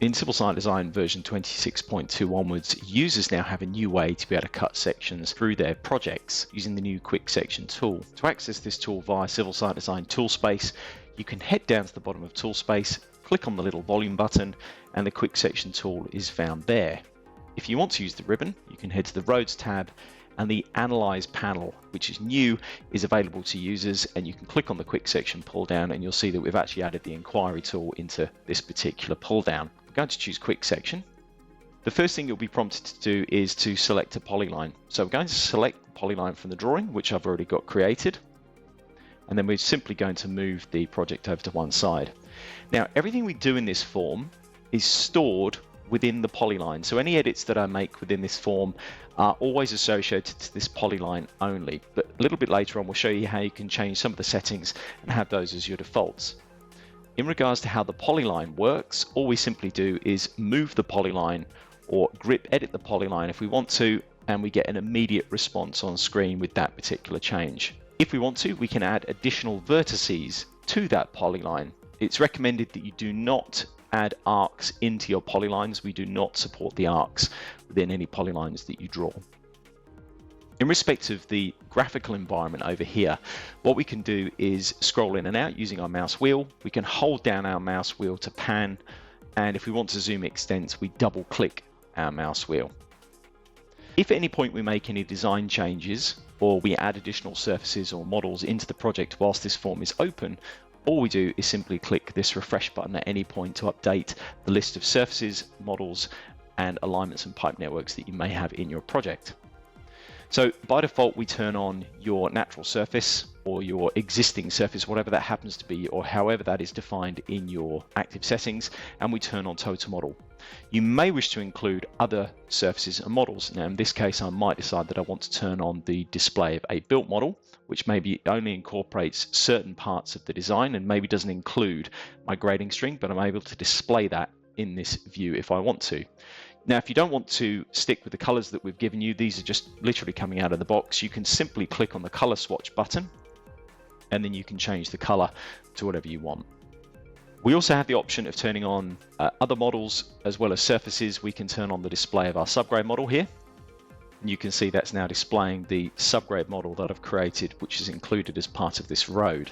In Civil Site Design version 26.2 onwards, users now have a new way to be able to cut sections through their projects using the new Quick Section tool. To access this tool via Civil Site Design Toolspace, you can head down to the bottom of Toolspace, click on the little volume button, and the Quick Section tool is found there. If you want to use the ribbon, you can head to the Roads tab, and the Analyse panel, which is new, is available to users, and you can click on the Quick Section pull down and you'll see that we've actually added the inquiry tool into this particular pull down. I'm going to choose Quick Section. The first thing you'll be prompted to do is to select a polyline. So we're going to select the polyline from the drawing, which I've already got created, and then we're simply going to move the project over to one side. Now, everything we do in this form is stored within the polyline. So any edits that I make within this form are always associated to this polyline only. But a little bit later on, we'll show you how you can change some of the settings and have those as your defaults. In regards to how the polyline works, all we simply do is move the polyline or grip edit the polyline if we want to, and we get an immediate response on screen with that particular change. If we want to, we can add additional vertices to that polyline. It's recommended that you do not add arcs into your polylines. We do not support the arcs within any polylines that you draw. In respect of the graphical environment over here, what we can do is scroll in and out using our mouse wheel. We can hold down our mouse wheel to pan, and if we want to zoom extents, we double click our mouse wheel. If at any point we make any design changes or we add additional surfaces or models into the project whilst this form is open, all we do is simply click this refresh button at any point to update the list of surfaces, models, and alignments and pipe networks that you may have in your project. So by default, we turn on your natural surface or your existing surface, whatever that happens to be, or however that is defined in your active settings, and we turn on total model. You may wish to include other surfaces and models. Now in this case, I might decide that I want to turn on the display of a built model, which maybe only incorporates certain parts of the design and maybe doesn't include my grading string, but I'm able to display that in this view if I want to. Now, if you don't want to stick with the colors that we've given you, these are just literally coming out of the box. You can simply click on the color swatch button, and then you can change the color to whatever you want. We also have the option of turning on other models as well as surfaces. We can turn on the display of our subgrade model here. And you can see that's now displaying the subgrade model that I've created, which is included as part of this road.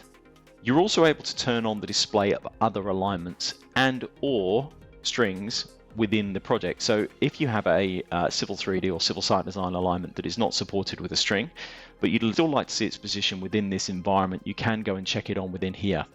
You're also able to turn on the display of other alignments and or strings within the project. So if you have a Civil 3D or Civil Site Design alignment that is not supported with a string, but you'd still like to see its position within this environment, you can go and check it on within here.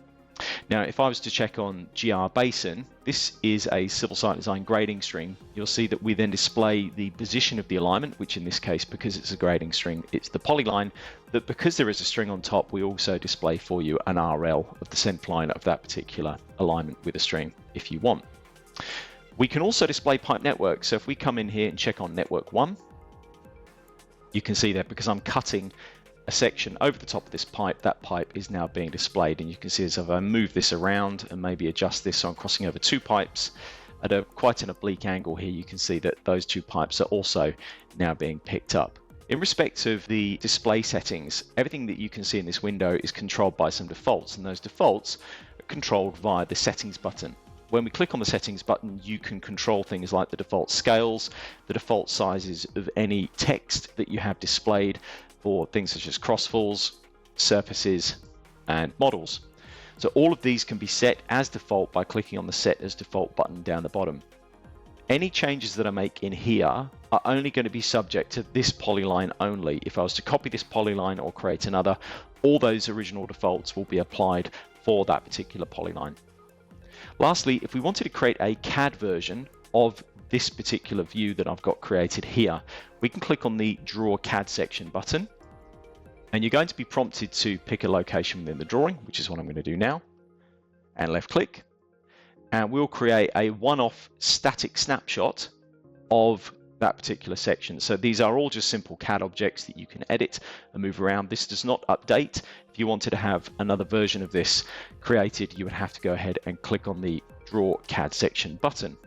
Now, if I was to check on GR Basin, this is a Civil Site Design grading string. You'll see that we then display the position of the alignment, which in this case, because it's a grading string, it's the polyline, but because there is a string on top, we also display for you an RL of the center line of that particular alignment with a string if you want. We can also display pipe network. So if we come in here and check on network 1, you can see that because I'm cutting a section over the top of this pipe, that pipe is now being displayed. And you can see as if I move this around and maybe adjust this, so I'm crossing over two pipes at quite an oblique angle here, you can see that those two pipes are also now being picked up. In respect of the display settings, everything that you can see in this window is controlled by some defaults, and those defaults are controlled via the settings button. When we click on the settings button, you can control things like the default scales, the default sizes of any text that you have displayed for things such as crossfalls, surfaces, and models. So all of these can be set as default by clicking on the Set as Default button down the bottom. Any changes that I make in here are only going to be subject to this polyline only. If I was to copy this polyline or create another, all those original defaults will be applied for that particular polyline. Lastly, if we wanted to create a CAD version of this particular view that I've got created here, we can click on the Draw CAD Section button, and you're going to be prompted to pick a location within the drawing, which is what I'm going to do now, and left click, and we'll create a one-off static snapshot of that particular section. So these are all just simple CAD objects that you can edit and move around. This does not update. If you wanted to have another version of this created, you would have to go ahead and click on the Draw CAD Section button.